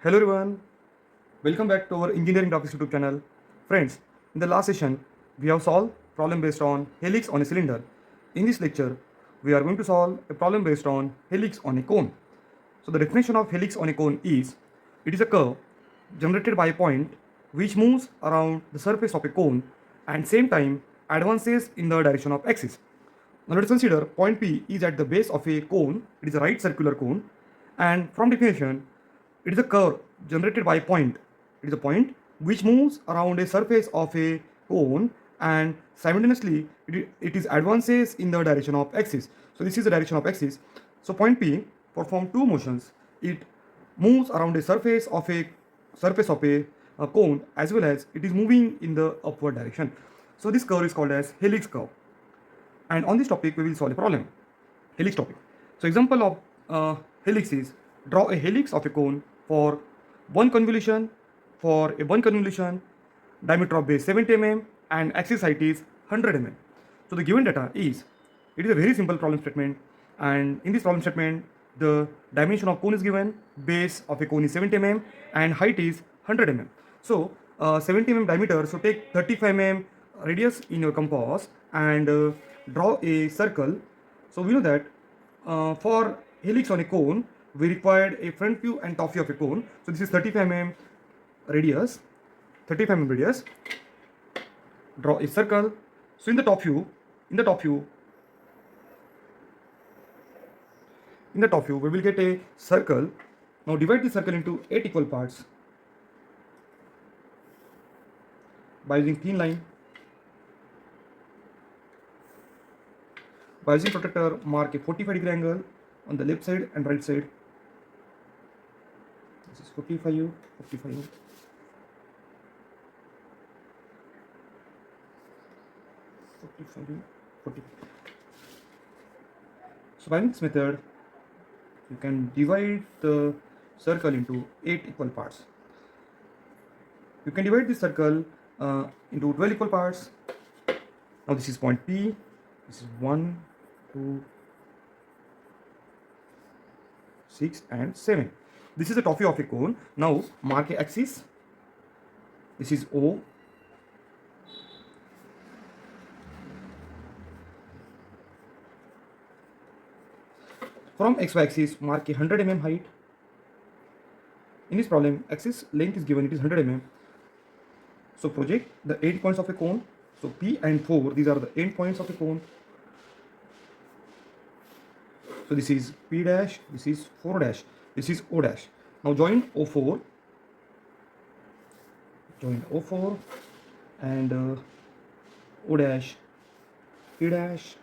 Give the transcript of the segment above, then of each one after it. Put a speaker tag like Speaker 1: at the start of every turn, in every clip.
Speaker 1: Hello everyone, welcome back to our Engineering Topics YouTube channel. Friends, in the last session, we have solved problem based on helix on a cylinder. In this lecture, we are going to solve a problem based on helix on a cone. So the definition of helix on a cone is, it is a curve generated by a point which moves around the surface of a cone and same time advances in the direction of axis. Now let us consider point P is at the base of a cone. It is a right circular cone, and from definition, it is a curve generated by a point. It is a point which moves around a surface of a cone and simultaneously it is advances in the direction of axis. So this is the direction of axis. So point P perform two motions. It moves around a surface of a cone, as well as it is moving in the upward direction. So this curve is called as helix curve. And on this topic we will solve a problem, helix topic. So example of helix is, draw a helix of a cone for one convolution diameter of base 70 mm and axis height is 100 mm. So the given data is, it is a very simple problem statement, and in this problem statement the dimension of cone is given, base of a cone is 70 mm and height is 100 mm. So 70 mm diameter, so take 35 mm radius in your compass and draw a circle. So we know that for helix on a cone we required a front view and top view of a cone. So this is 35 mm radius, draw a circle. So in the top view we will get a circle. Now divide the circle into 8 equal parts by using thin line. By using protractor, mark a 45-degree angle on the left side and right side. This is 45, 45. So by this method, you can divide the circle into 8 equal parts. You can divide this circle into 12 equal parts. Now this is point P. This is 1, 2, 6 and 7. This is the top view of a cone. Now mark a axis. This is O. From XY axis, mark a 100 mm height. In this problem, axis length is given, it is 100 mm. So project the 8 points of a cone. So P and 4, these are the end points of a cone. So this is P dash, this is 4 dash, this is O dash. Now join O4, and O dash, P dash.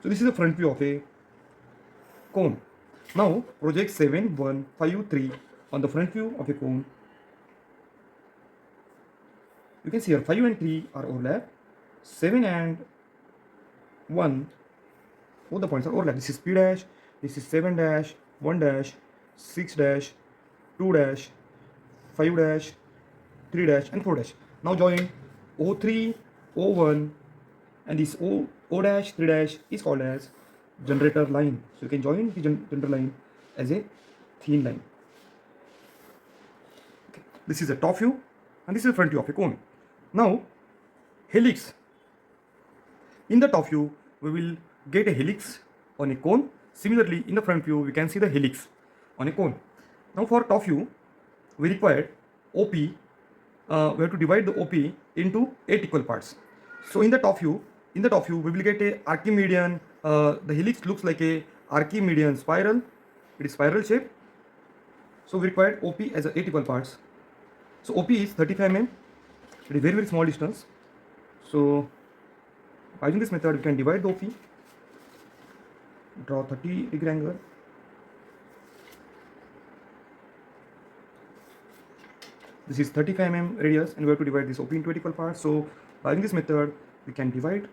Speaker 1: So this is the front view of a cone. Now project 7, 1, 5, 3 on the front view of a cone. You can see here 5 and 3 are overlap, 7 and 1, both the points are overlap. This is P dash, this is 7 dash, 1 dash, 6 dash, 2 dash, 5 dash, 3 dash and 4 dash. Now join O3, O1 and this O dash, 3 dash is called as generator line. So you can join the generator line as a thin line. Okay. This is the top view and this is the front view of a cone. Now helix. In the top view we will get a helix on a cone. Similarly in the front view we can see the helix on a cone. Now for top view we required OP. We have to divide the OP into 8 equal parts. So in the top view we will get a Archimedean. The helix looks like a Archimedean spiral. It is spiral shape. So we required OP as a 8 equal parts. So OP is 35 mm. It is very, very small distance. So by using this method, we can divide the OP, draw 30-degree angle. This is 35 mm radius, and we have to divide this OP into 8 equal parts. So by using this method, we can divide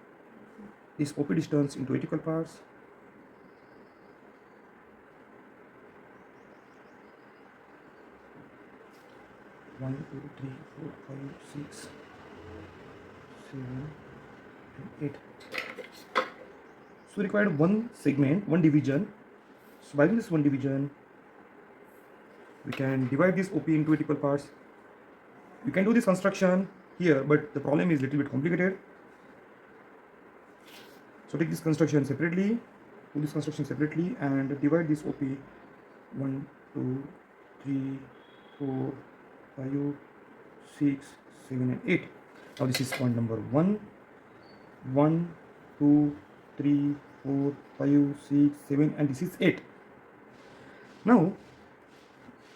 Speaker 1: this OP distance into 8 equal parts. One, 2, 3, 4, 5, 6, 7, and 8. So required one segment, one division. So by this one division, We can divide this OP into equal parts. You can do this construction here, but the problem is little bit complicated. So take this construction separately, do this construction separately, and divide this OP 1, 2, 3, 4, 5, 6, 7, and 8. Now this is point number 1, 1, 2, 3, 4, 5, 6, 7, and this is 8. Now,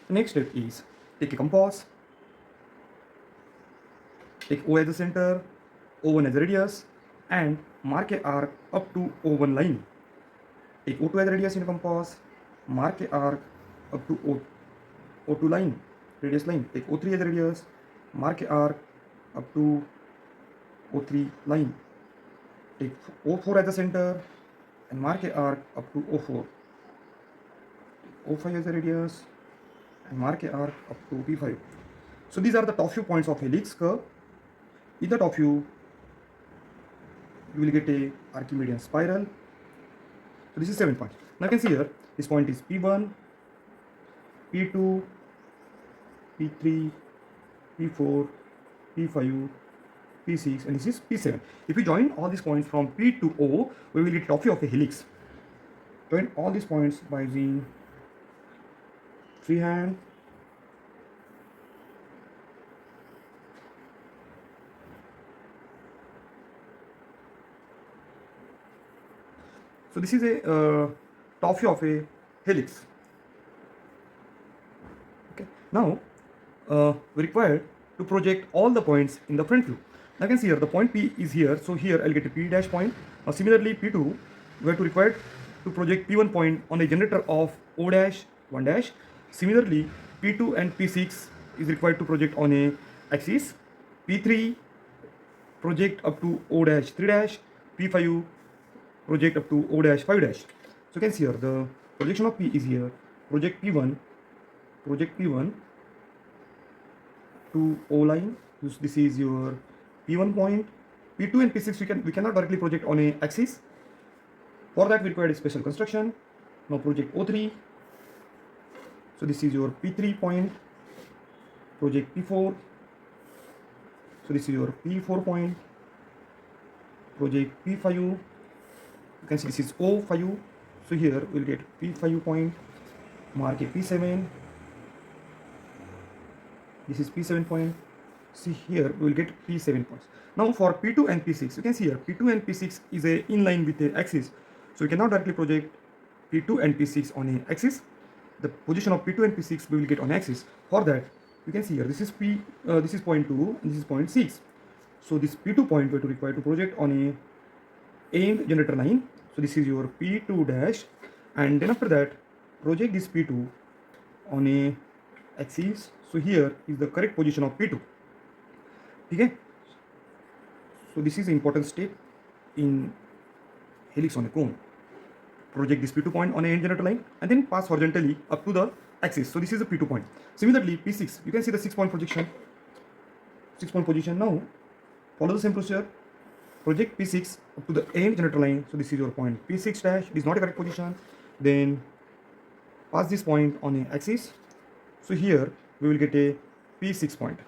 Speaker 1: the next step is take a compass, take O as the center, O1 as the radius, and mark a arc up to O1 line. Take O2 as the radius in the compass, mark a arc up to O2 line, radius line. Take O3 as the radius, mark a arc up to O3 line. Take O4 as the center and mark a arc up to O4. Take O5 as the radius and mark a arc up to P5. So these are the top few points of helix curve. In the top view, you will get a Archimedean spiral. So this is 7 points. Now you can see here, this point is P1, P2, P3, P4, P5, P6, and this is P7. If we join all these points from P to O, we will get top view of a helix. Join all these points by using freehand. So this is a top view of a helix. Okay. Now we require to project all the points in the front view. Now you can see here the point P is here. So here I'll get a P dash point. Similarly P2 we are to required to project P1 point on a generator of O dash 1 dash. Similarly P2 and P6 is required to project on a axis. P3 project up to O dash 3 dash. P5 project up to O dash 5 dash. So you can see here the projection of P is here. Project P1 to O line. This is your P1 point. P2 and P6 we cannot directly project on a axis. For that we require a special construction. Now project O3. So this is your P3 point. Project P4. So this is your P4 point. Project P5. You can see this is O5. So here we'll get P5 point. Mark a P7. This is P7 point. See here we will get P7 points. Now for P2 and P6, you can see here P2 and P6 is a in line with the axis. So we cannot directly project P2 and P6 on a axis. The position of P2 and P6 we will get on axis. For that, you can see here this is this is point 2 and this is point 6. So this P2 point we are to require to project on a end generator line. So this is your P2 dash, and then after that project this P2 on a axis. So here is the correct position of P2. Okay. So this is an important step in helix on a cone. Project this P2 point on a end generator line and then pass horizontally up to the axis. So this is the P2 point. Similarly P6, you can see the 6-point projection. 6-point position. Now follow the same procedure. Project P6 up to the end generator line. So this is your point P6 dash. It is not a correct position. Then pass this point on a axis. So here we will get a P6 point.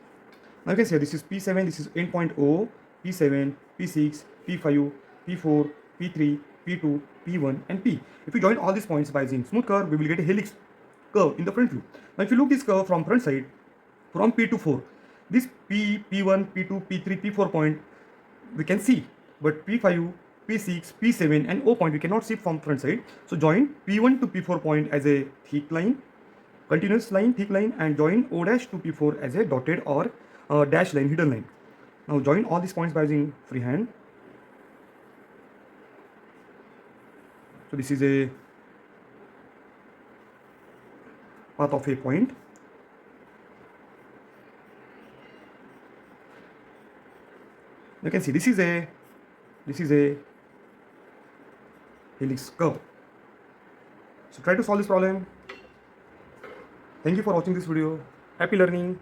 Speaker 1: Now you can see this is P7, this is end point O, P7, P6, P5, P4, P3, P2, P1, and P. If we join all these points by using smooth curve, we will get a helix curve in the front view. Now if you look this curve from front side, from P to 4, this P, P1, P2, P3, P4 point we can see, but P5, P6, P7 and O point we cannot see from front side. So join P1 to P4 point as a thick line, continuous line, thick line, and join O dash to P4 as a dotted or dash line, hidden line. Now join all these points by using freehand. So this is a path of a point. You can see this is a helix curve. So try to solve this problem. Thank you for watching this video. Happy learning.